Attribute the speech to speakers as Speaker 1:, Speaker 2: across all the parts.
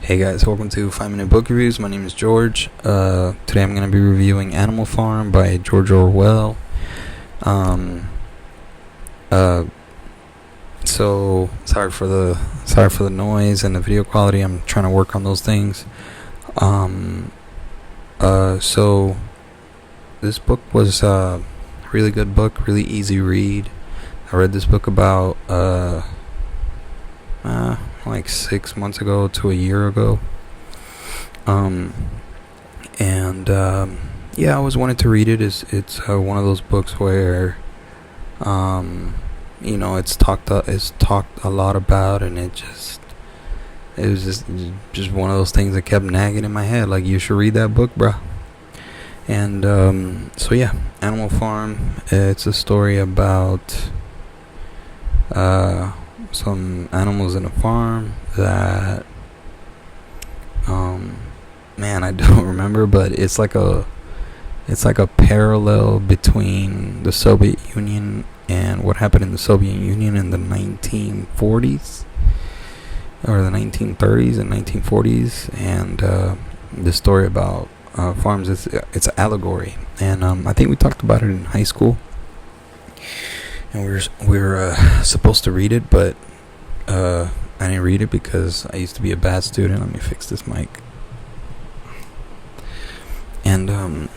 Speaker 1: Hey guys, welcome to 5 Minute Book Reviews. My name is George. Today I'm going to be reviewing Animal Farm by George Orwell. So sorry for the noise and the video quality. I'm trying to work on those things. So this book was a really good book, really easy read. I read this book about like 6 months ago to a year ago. I always wanted to read it. It's one of those books where it's talked a lot about, and it was just one of those things that kept nagging in my head, like, you should read that book, bruh. And Animal Farm. It's a story about some animals in a farm that I don't remember, but it's like a parallel between the Soviet Union and what happened in the Soviet Union in the 1940s or the 1930s and 1940s, and the story about farms. It's an allegory, and I think we talked about it in high school, and we were supposed to read it, but I didn't read it because I used to be a bad student. Let me fix this mic. And I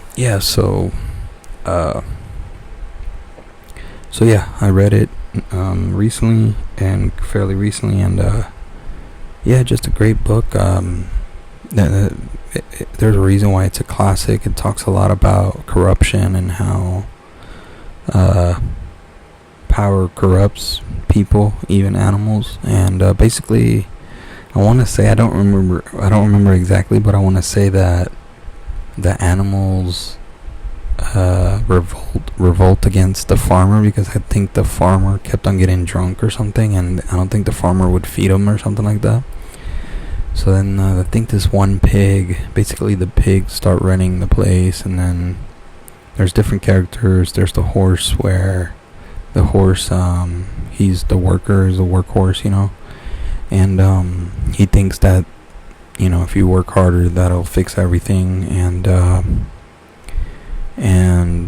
Speaker 1: read it recently, and fairly recently, and just a great book. There's a reason why it's a classic. It talks a lot about corruption and how power corrupts people, even animals. And basically, I want to say, I don't remember exactly, but I want to say that the animals revolt against the farmer, because I think the farmer kept on getting drunk or something, and I don't think the farmer would feed him or something like that. So then I think this one pig, basically the pigs start running the place, and then there's different characters. There's the horse, where the horse, he's the worker, is the workhorse, and he thinks that, if you work harder, that'll fix everything, and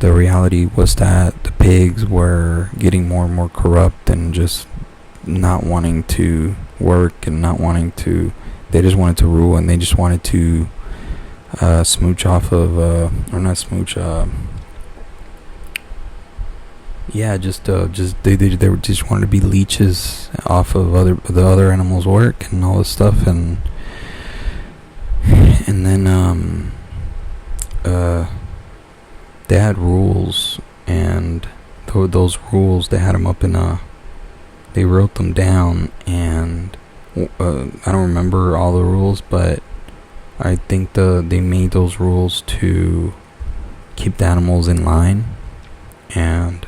Speaker 1: the reality was that the pigs were getting more and more corrupt, and just not wanting to work, and they just wanted to rule, and they just wanted to smooch off of, or not smooch, they just wanted to be leeches off of the other animals' work and all this stuff, and then they had rules, and those rules, they had them up they wrote them down, and I don't remember all the rules, but I think they made those rules to keep the animals in line, and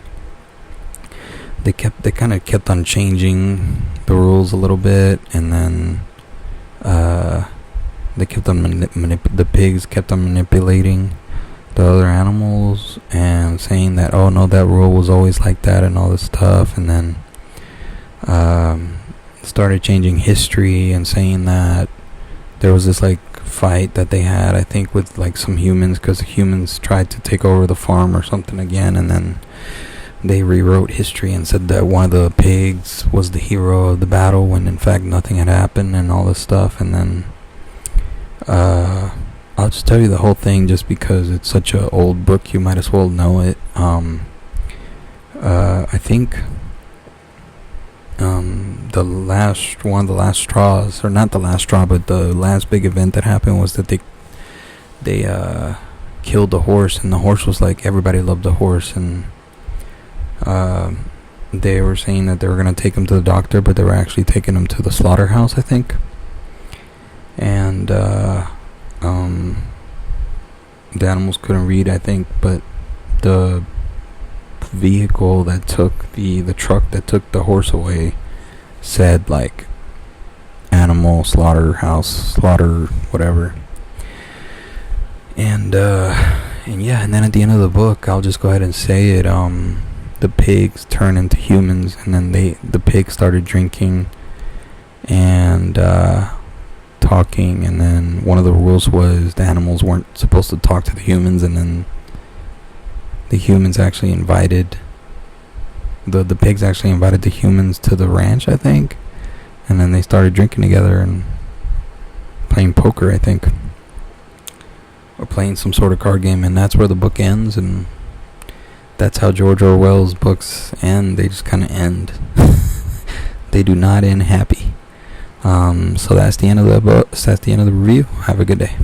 Speaker 1: they kind of kept on changing the rules a little bit, and then they kept on the pigs kept on manipulating the other animals and saying that, oh no, that rule was always like that, and all this stuff, and then started changing history and saying that there was this like fight that they had, I think, with like some humans, because the humans tried to take over the farm or something again, and then they rewrote history and said that one of the pigs was the hero of the battle, when in fact nothing had happened, and all this stuff. And then I'll just tell you the whole thing, just because it's such an old book, you might as well know it. I think one of the last straws, or not the last straw, but the last big event that happened, was that they killed the horse, and the horse was like, everybody loved the horse, and they were saying that they were going to take him to the doctor, but they were actually taking him to the slaughterhouse, I think. And the animals couldn't read, I think, but the vehicle that took the truck that took the horse away said like animal slaughterhouse, slaughter, whatever. And then at the end of the book, I'll just go ahead and say it, the pigs turn into humans, and then the pigs started drinking and talking, and then one of the rules was the animals weren't supposed to talk to the humans, and then the humans actually invited the pigs actually invited the humans to the ranch, I think, and then they started drinking together and playing poker, I think, or playing some sort of card game, and that's where the book ends. And that's how George Orwell's books end. They just kind of end. They do not end happy. So that's the end of the book. That's the end of the review. Have a good day.